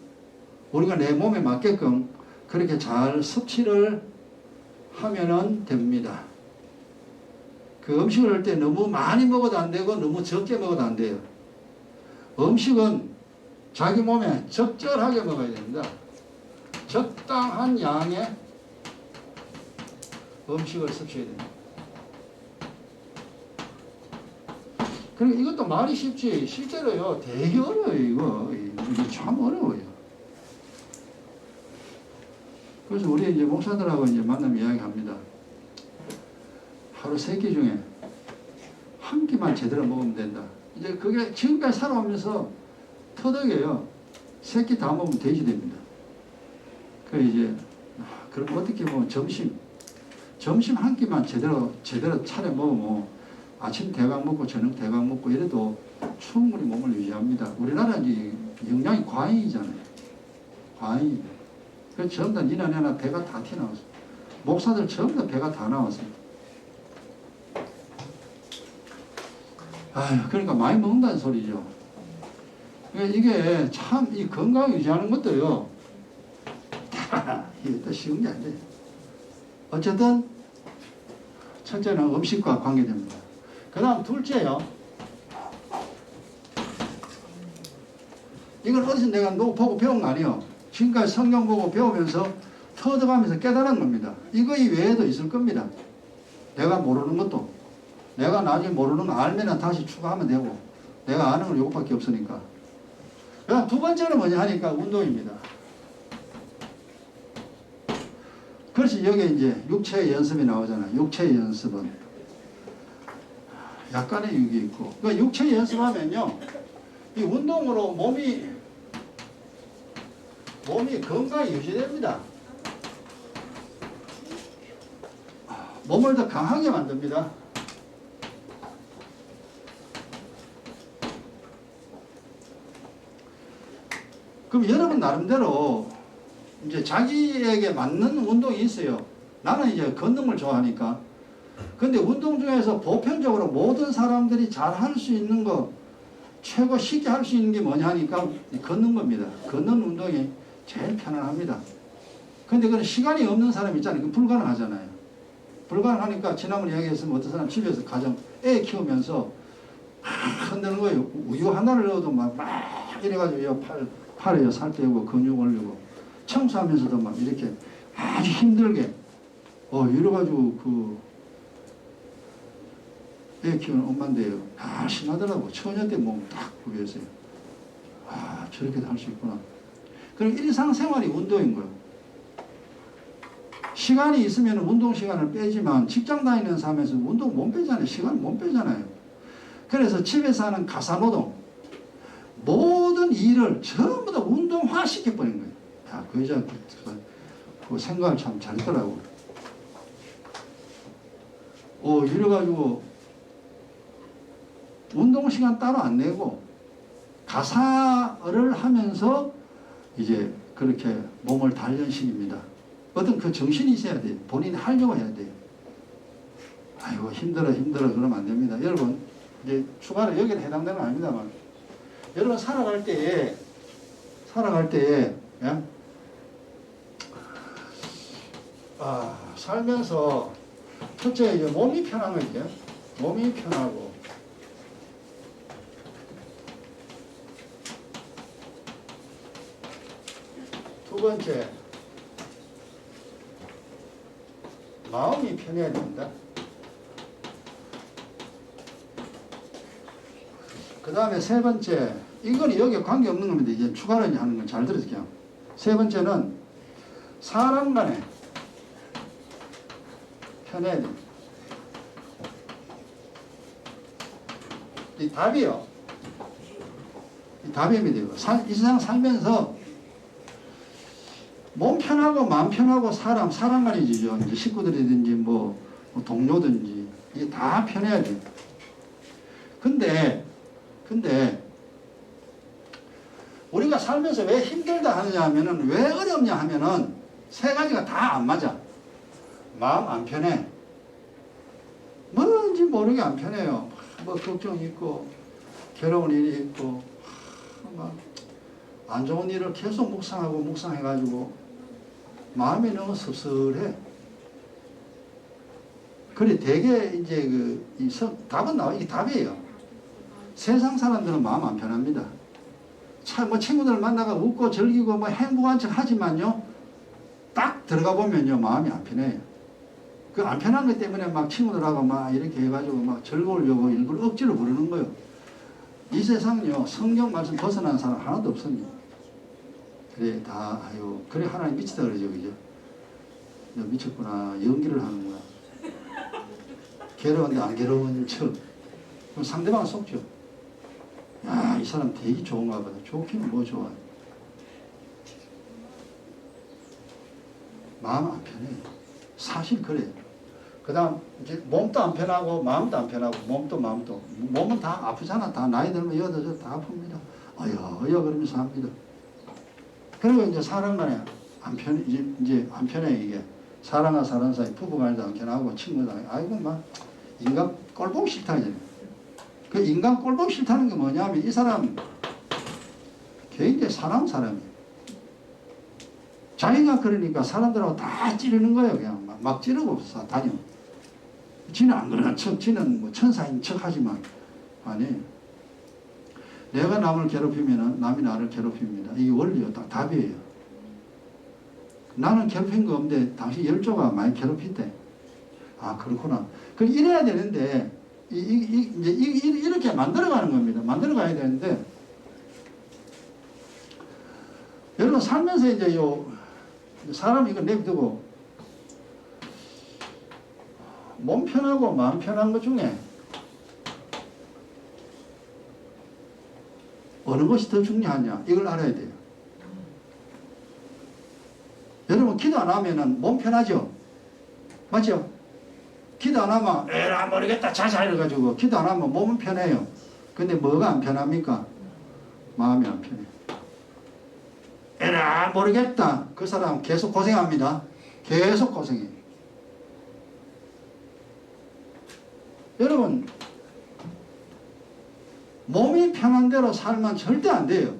우리가 내 몸에 맞게끔 그렇게 잘 섭취를 하면은 됩니다. 그 음식을 할 때 너무 많이 먹어도 안 되고 너무 적게 먹어도 안 돼요. 음식은 자기 몸에 적절하게 먹어야 됩니다. 적당한 양의 음식을 섭취해야 됩니다. 그리고 이것도 말이 쉽지 실제로요 되게 어려워요. 이거 참 어려워요. 그래서 우리 이제 목사들하고 이제 만나면 이야기합니다. 하루 3끼 중에 한 끼만 제대로 먹으면 된다. 이제 그게 지금까지 살아오면서 터득이에요. 새끼 다 먹으면 돼지 됩니다. 그 이제 그럼 어떻게 보면 점심 한 끼만 제대로 차려 먹으면 아침 대강 먹고 저녁 대강 먹고 이래도 충분히 몸을 유지합니다. 우리나라 이제 영양이 과잉이잖아요. 과잉. 그래서 전부 다 니나 내나 배가 다 튀어나왔어요. 목사들 전부 다 배가 다 나왔어요. 아유, 그러니까 많이 먹는다는 소리죠. 그러니까 이게 참 이 건강 유지하는 것도요. 이게 또 쉬운 게 아니에요. 어쨌든 첫째는 음식과 관계됩니다. 그 다음 둘째요. 이걸 어디서 내가 보고 배운 거 아니에요. 지금까지 성경 보고 배우면서 터득하면서 깨달은 겁니다. 이거 이외에도 있을 겁니다. 내가 모르는 것도. 내가 나중에 모르는 거 알면 다시 추가하면 되고, 내가 아는 건 이것밖에 없으니까. 그 다음 두 번째는 뭐냐 하니까 운동입니다. 그래서 여기 이제 육체의 연습이 나오잖아요. 육체의 연습은 약간의 유익이 있고, 그러니까 육체 연습하면요, 이 운동으로 몸이 건강히 유지됩니다. 몸을 더 강하게 만듭니다. 그럼 여러분 나름대로 이제 자기에게 맞는 운동이 있어요. 나는 이제 걷는 걸 좋아하니까. 근데 운동 중에서 보편적으로 모든 사람들이 잘 할 수 있는 거, 최고 쉽게 할 수 있는 게 뭐냐 하니까 걷는 겁니다. 걷는 운동이 제일 편안합니다. 근데 그건 시간이 없는 사람 있잖아요. 그 불가능하잖아요. 불가능하니까 지난번에 이야기했으면 어떤 사람 집에서 가정 애 키우면서 흔드는 거예요. 우유 하나를 넣어도 막 이래가지고 팔에 살 떼고 근육 올리고 청소하면서도 막 이렇게 아주 힘들게 이래가지고 애 키우는 엄마인데요. 신나더라고. 처녀 때 몸 딱 구비했어요. 저렇게도 할 수 있구나. 그럼 일상생활이 운동인 거예요. 시간이 있으면 운동 시간을 빼지만 직장 다니는 삶에서 운동 못 빼잖아요. 시간 못 빼잖아요. 그래서 집에서 하는 가사노동, 모든 일을 전부 다 운동화 시켜버린 거예요. 그 여자 그 생각을 참 잘했더라고. 이래가지고 운동 시간 따로 안 내고 가사를 하면서 이제 그렇게 몸을 단련시킵니다. 어떤 그 정신이 있어야 돼요. 본인이 하려고 해야 돼요. 아이고 힘들어 그러면 안 됩니다. 여러분 이제 추가로 여기는 해당되는 건 아닙니다만, 여러분 살아갈 때에 예? 살면서 첫째 이제 몸이 편한 거죠. 몸이 편하고, 두 번째 마음이 편해야 됩니다. 그 다음에 세 번째, 이건 여기에 관계없는 겁니다. 이제 추가로 하는 건 잘 들으세요. 세 번째는 사람 간에 편해야 됩니다. 이 답이요. 이 답입니다. 이 세상 살면서 몸 편하고 마음 편하고 사람 간이죠. 이제 식구들이든지 뭐 동료든지 이게 다 편해야 돼요. 근데 우리가 살면서 왜 힘들다 하느냐 하면은, 왜 어렵냐 하면은 세 가지가 다 안 맞아. 마음 안 편해. 뭔지 모르게 안 편해요. 뭐 걱정이 있고 괴로운 일이 있고 막 안 좋은 일을 계속 묵상해가지고 마음이 너무 섭섭해. 그래 되게 이제 답은 나와. 이게 답이에요. 세상 사람들은 마음 안 편합니다. 뭐 친구들 만나가 웃고 즐기고 뭐 행복한 척 하지만요, 딱 들어가 보면요 마음이 안 편해요. 그 안 편한 것 때문에 막 친구들하고 막 이렇게 해가지고 막 즐거우려고 일부러 억지로 부르는 거예요. 이 세상요 성경 말씀 벗어난 사람 하나도 없습니다. 그래 그래 하나님 미치다 그러죠, 그죠? 너 미쳤구나, 연기를 하는구나. 괴로운데 안 괴로운 척. 그럼 상대방은 속죠. 이 사람 되게 좋은가 보다. 좋기는 뭐 좋아. 마음 안 편해요. 사실 그래요. 그 다음 이제 몸도 안 편하고 마음도 안 편하고 몸도 마음도. 몸은 다 아프잖아. 다 나이 들면 여기저기 다 아픕니다. 어여 그러면서 합니다. 그리고 이제 사람 간에 안 편해. 이제 안 편해 이게. 사람과 사람 사이 부부간에도 안 편하고 친구도 안 아이고 막 인간 꼴보기 싫다잖아요. 그 인간 꼴보기 싫다는 게 뭐냐면 이 사람 굉장히 사람이에요. 자기가 그러니까 사람들하고 다 찌르는 거예요. 그냥 막 찌르고 다녀. 지는 안 그러나 지는 뭐 천사인 척 하지만 아니 내가 남을 괴롭히면 남이 나를 괴롭힙니다. 이게 원리요. 딱 답이에요. 나는 괴롭힌 거 없는데 당신 열조가 많이 괴롭힌대. 아 그렇구나. 그럼 이래야 되는데 이제 이렇게 만들어가는 겁니다. 만들어가야 되는데 여러분 살면서 이제 사람 이거 내비두고 몸 편하고 마음 편한 것 중에 어느 것이 더 중요하냐 이걸 알아야 돼요. 여러분 기도 안 하면은 몸 편하죠? 맞죠? 기도 안 하면 에라 모르겠다 자자 이래가지고 기도 안 하면 몸은 편해요. 근데 뭐가 안 편합니까? 마음이 안 편해요. 에라 모르겠다 그 사람 계속 고생합니다. 계속 고생해요. 여러분 몸이 편한 대로 살면 절대 안 돼요.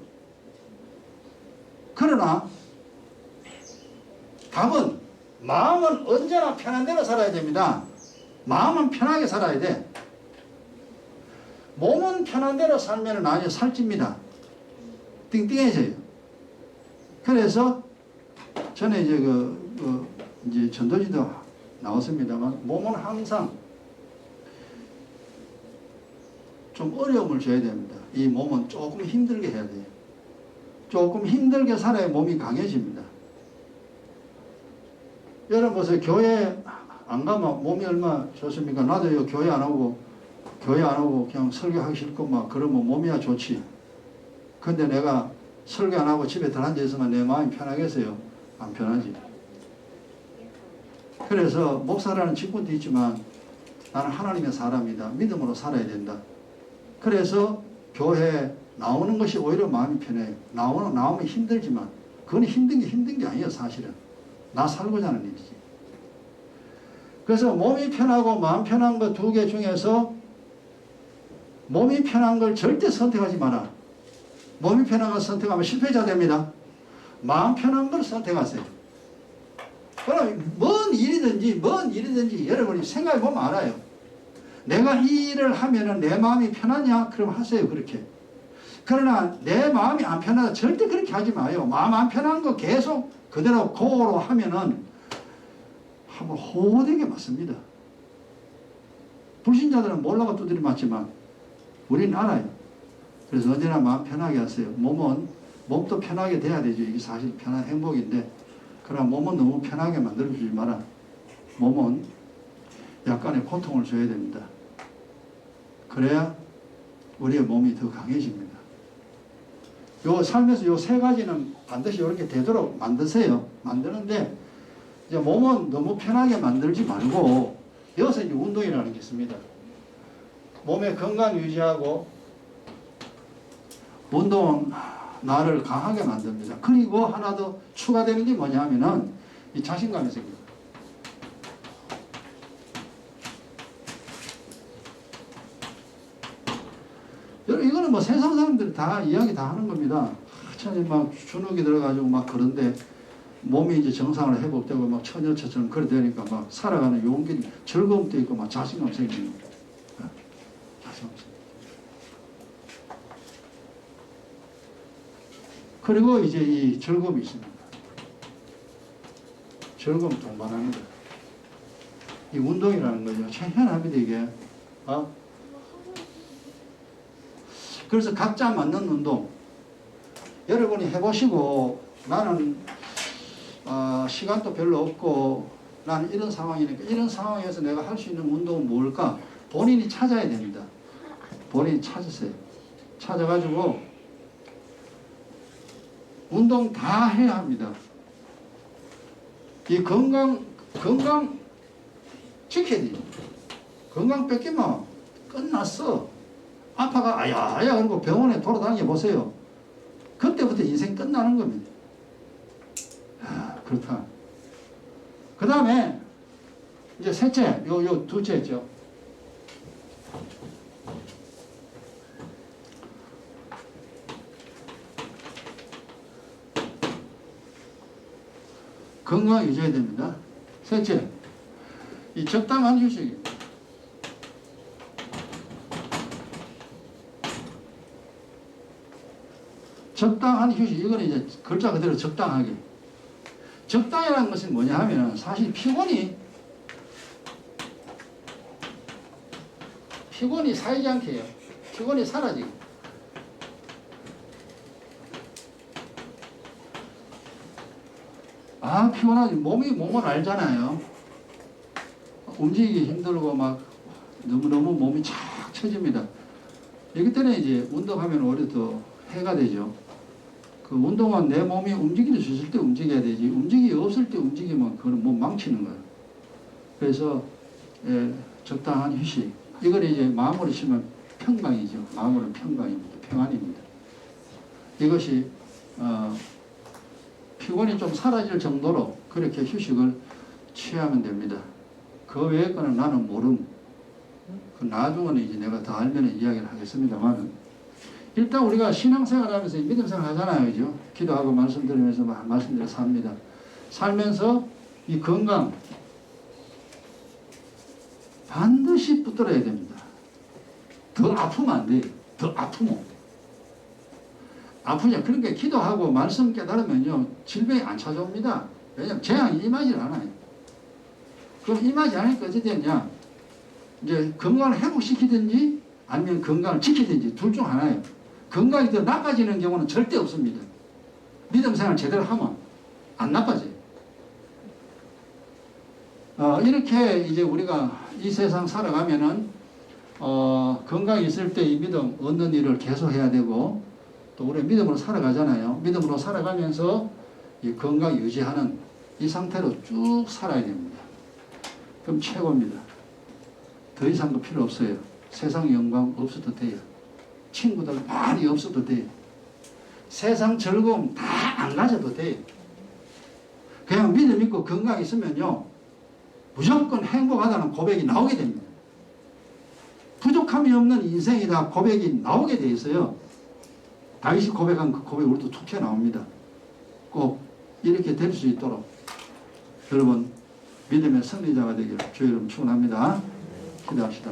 그러나 답은 마음은 언제나 편한 대로 살아야 됩니다. 마음은 편하게 살아야 돼. 몸은 편한 대로 살면 나중에 살찝니다. 띵띵해져요. 그래서 전에 이제 이제 전도지도 나왔습니다만 몸은 항상 좀 어려움을 줘야 됩니다. 이 몸은 조금 힘들게 해야 돼요. 조금 힘들게 살아야 몸이 강해집니다. 여러분 보세요. 교회 안 가면 몸이 얼마나 좋습니까? 나도 교회 안 오고 그냥 설교하기 싫고 막 그러면 몸이야 좋지. 근데 내가 설교 안 하고 집에 들 앉아 있으면 내 마음이 편하겠어요? 안 편하지. 그래서 목사라는 직분도 있지만 나는 하나님의 사람이다. 믿음으로 살아야 된다. 그래서 교회 나오는 것이 오히려 마음이 편해요. 나오면 힘들지만 그건 힘든 게 아니에요. 사실은. 나 살고자 하는 일이지. 그래서 몸이 편하고 마음 편한 거 두 개 중에서 몸이 편한 걸 절대 선택하지 마라. 몸이 편한 걸 선택하면 실패자 됩니다. 마음 편한 걸 선택하세요. 그럼 뭔 일이든지 여러분이 생각해 보면 알아요. 내가 이 일을 하면은 내 마음이 편하냐? 그럼 하세요. 그렇게. 그러나 내 마음이 안 편하다. 절대 그렇게 하지 마요. 마음 안 편한 거 계속 그대로 고로 하면은 한번 호되게 맞습니다. 불신자들은 몰라가 두드려 맞지만 우리는 알아요. 그래서 언제나 마음 편하게 하세요. 몸도 편하게 돼야 되죠. 이게 사실 편한 행복인데 그러나 몸은 너무 편하게 만들어주지 마라. 몸은 약간의 고통을 줘야 됩니다. 그래야 우리의 몸이 더 강해집니다. 요 삶에서 요 세 가지는 반드시 이렇게 되도록 만드세요. 만드는데 이제 몸은 너무 편하게 만들지 말고 여기서 이제 운동이라는 게 있습니다. 몸의 건강 유지하고 운동은 나를 강하게 만듭니다. 그리고 하나 더 추가되는 게 뭐냐면은 이 자신감이 생깁니다. 이거는 뭐 세상 사람들이 다 이야기 다 하는 겁니다. 천천히 막 주눅이 들어가지고 막 그런데 몸이 이제 정상으로 회복되고 막 처녀처럼 그래 되니까 막 살아가는 용기, 즐거움도 있고 막 자신감 생기는 거예요. 자신감 생기는. 그리고 이제 이 즐거움이 있습니다. 즐거움 동반합니다. 이 운동이라는 거죠. 참 희한합니다 이게. 그래서 각자 맞는 운동 여러분이 해보시고 나는 시간도 별로 없고 나는 이런 상황이니까 이런 상황에서 내가 할 수 있는 운동은 뭘까? 본인이 찾아야 됩니다. 본인이 찾으세요. 찾아가지고 운동 다 해야 합니다. 이 건강 지켜야 돼. 건강 뺏기면 끝났어. 아파가 아야아야 그러고 병원에 돌아다녀 보세요. 그때부터 인생 끝나는 겁니다. 그렇다. 그 다음에 이제 셋째, 요 둘째죠. 건강 유지해야 됩니다. 셋째, 이 적당한 휴식. 적당한 휴식. 이거는 이제 글자 그대로 적당하게. 적당이라는 것은 뭐냐 하면 사실 피곤이 사이지 않게 해요. 피곤이 사라지고. 피곤하지. 몸을 알잖아요. 움직이기 힘들고 막 너무너무 몸이 착 처집니다. 여기 때문에 이제 운동하면 오히려 더 해가 되죠. 그 운동은 내 몸이 움직일 수 있을 때 움직여야 되지. 움직이 없을 때 움직이면 그건 몸 망치는 거예요. 그래서 적당한 휴식. 이걸 이제 마음으로 치면 평강이죠. 마음으로는 평강입니다. 평안입니다. 이것이 피곤이 좀 사라질 정도로 그렇게 휴식을 취하면 됩니다. 그 외의 거는 나는 모름. 그 나중에는 이제 내가 더 알면 이야기를 하겠습니다만, 일단 우리가 신앙생활 하면서 믿음생활 하잖아요. 그죠? 기도하고 말씀 들으면서 말씀대로 삽니다. 살면서 이 건강 반드시 붙들어야 됩니다. 더 아프면 안 돼요. 더 아프면. 아프냐. 그러니까 기도하고 말씀 깨달으면요. 질병이 안 찾아옵니다. 왜냐하면 재앙이 임하지 않아요. 그럼 임하지 않으니까 어떻게 되냐. 이제 건강을 회복시키든지 아니면 건강을 지키든지 둘 중 하나예요. 건강이 더 나빠지는 경우는 절대 없습니다. 믿음 생활 제대로 하면 안 나빠져요. 이렇게 이제 우리가 이 세상 살아가면은 건강이 있을 때 이 믿음 얻는 일을 계속 해야 되고, 또 우리 믿음으로 살아가잖아요. 믿음으로 살아가면서 이 건강 유지하는 이 상태로 쭉 살아야 됩니다. 그럼 최고입니다. 더 이상도 필요 없어요. 세상 영광 없어도 돼요. 친구들 많이 없어도 돼요. 세상 즐거움 다 안 가져도 돼요. 그냥 믿음 있고 건강 있으면요. 무조건 행복하다는 고백이 나오게 됩니다. 부족함이 없는 인생이다 고백이 나오게 돼 있어요. 다윗이 고백한 그 고백이 우리도 툭 튀어나옵니다. 꼭 이렇게 될 수 있도록 여러분 믿음의 승리자가 되기를 주의 이름 축원합니다. 기도합시다.